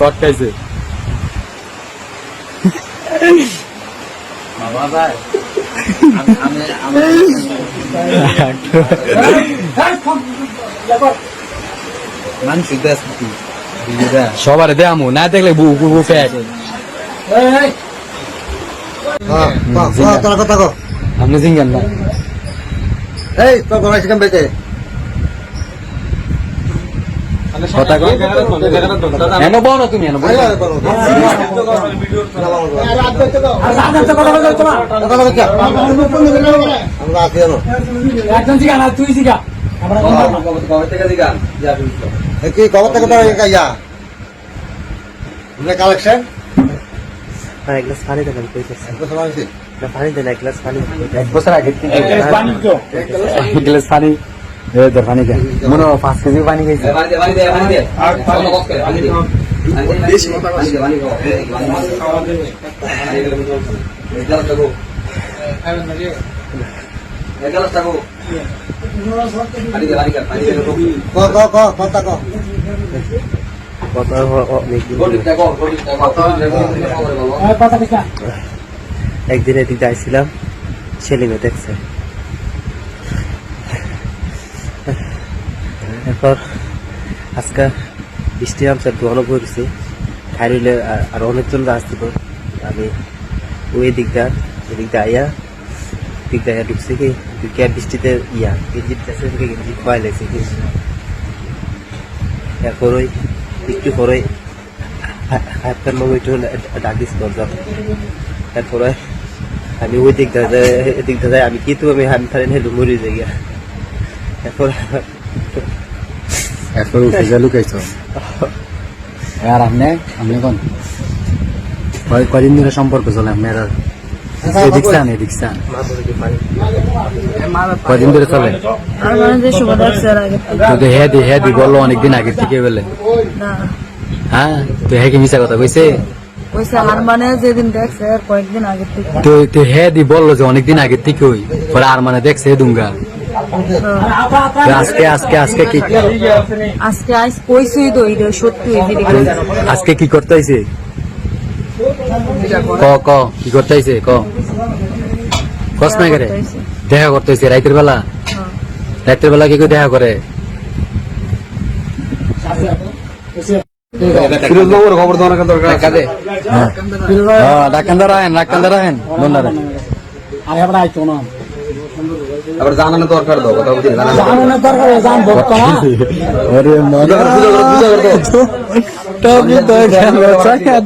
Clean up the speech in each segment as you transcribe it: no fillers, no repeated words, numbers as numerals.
short খাইছে বাবা ভাই সবার দেয়ামু না দেখলে বুকু ফ্যাট আপনি জিঙ্গান না এই তো গলা শিকাম বেঁচে কথা কো এনো বড় তুমি এনো বড় একজন জিগা না তুই জিগা কি কবর থেকে কালেকশন এক গ্লাস পানি দেবেন পানি দেন এক গ্লাস পানি এক বছর আগে এক গ্লাস পানি পানি দেন মনে 5 কেজি পানি খাইছে একদিন এদিকে যাইছিলাম ছেলে মেয়ে দেখছে এরপর আজকে বৃষ্টি নামছে দোয়ানো করেছি খাইলে আর অনেকজন আসছিল আমি ওই দিকটা আইয়া ঢুকছি কি ঢুকে বৃষ্টিতে গেঞ্জি গেঞ্জি খোয়াই লাগছে এরপর ওই একটু পরে হাতটার লোক একটু ডাকিস দরজা তারপরে আমি ওই দিকটা যাই আমি কিন্তু আমি হেঁটে মরি যাই এরপর উঠে যা লুকাইছো আর আপনি কোন কয়দিন ধরে সম্পর্ক চলে আপনার এদিকসান কয়দিন ধরে চলে হ্যাঁ দি বললো অনেকদিন আগের থেকে বলে হ্যাঁ তো হ্যাঁ কি মিশা কথা কইছে যেদিন দেখছে কয়েকদিন আগে থেকে তো হ্যাঁ দি বললো যে অনেকদিন আগের থেকে ওই পরে আর দেখছে দুঙ্গা আজকে কি আজ কইছই তো এটা সত্যি আজকে কি করতে হইছে কি করতে হইছে কস না করে দেখা করতে হইছে রাতের বেলা কি দেখা করে খবর দেওয়ার দরকার ডাক্তার আহেন আবার জানানো দরকার দাও কথা বুঝি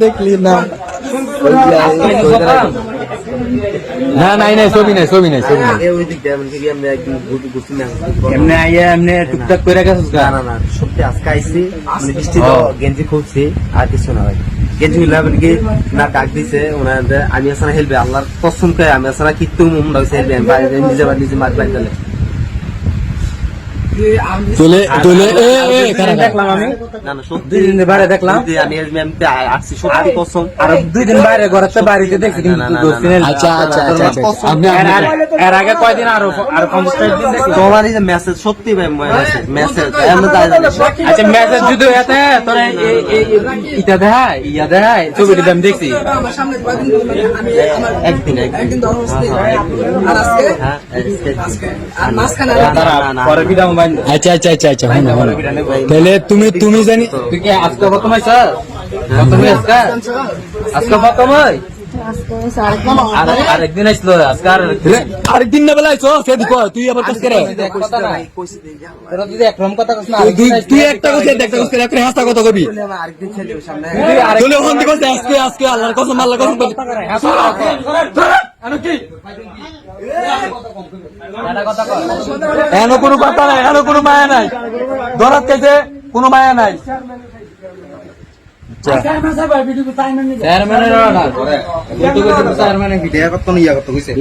দেখলি না নাই ছবি নাই এমনি আইয়া এমনি টুকটাক করে গেছিস না সত্যি আজকে আইসি বৃষ্টি তো গেঞ্জি খুলছি আর কিছু না ভাই গেঞ্জি খুললে কি না ডাক দিছে ওনাদের আমি আসলে হেলবে আল্লাহর কসম করে আমি আসলে কিন্তু মুমরা হইছে হেলবে নিজে মার বাই দিলে দেখলাম আমি না সত্যি 2 দিন বাইরে দেখলাম আমি আসছি সত্যি কসম আর 2 দিন বাইরে ঘরেতে বাড়িতে দেখছি কিন্তু আচ্ছা আপনি এর আগে কয়দিন আর 50 দিন দেখলাম তোমার এই যে মেসেজ সত্যি ভাই মেসেজ আমি তাই জানি আচ্ছা মেসেজ যদি এতে তোর ইটা দেখায় ছবিটা আমি দেখছি একদিন আর আজকে আর মাসখানে পরে ভিডিও মোবাইল আচ্ছা তাহলে তুমি জানি তুই কি আজকে প্রথম স্যার আজকে প্রথম আরেকদিন আসলো আজকে আরেকদিন না বেলা আইছো সে দেখো তুই আবার কাজ করে তুই একটা কথা দেখতে কাজ করে একটা হাসা কথা কবি আরেকদিন ছেলে সামনে তুই হন দিবস আজকে আল্লাহর কসম এনো কোনো কথা নাই এনো কোনো মায়া নাই ধরাত খাইছে কোনো মায়া নাই চেয়ারম্যানের ভিডিও করতে ইয়া করতে কইছে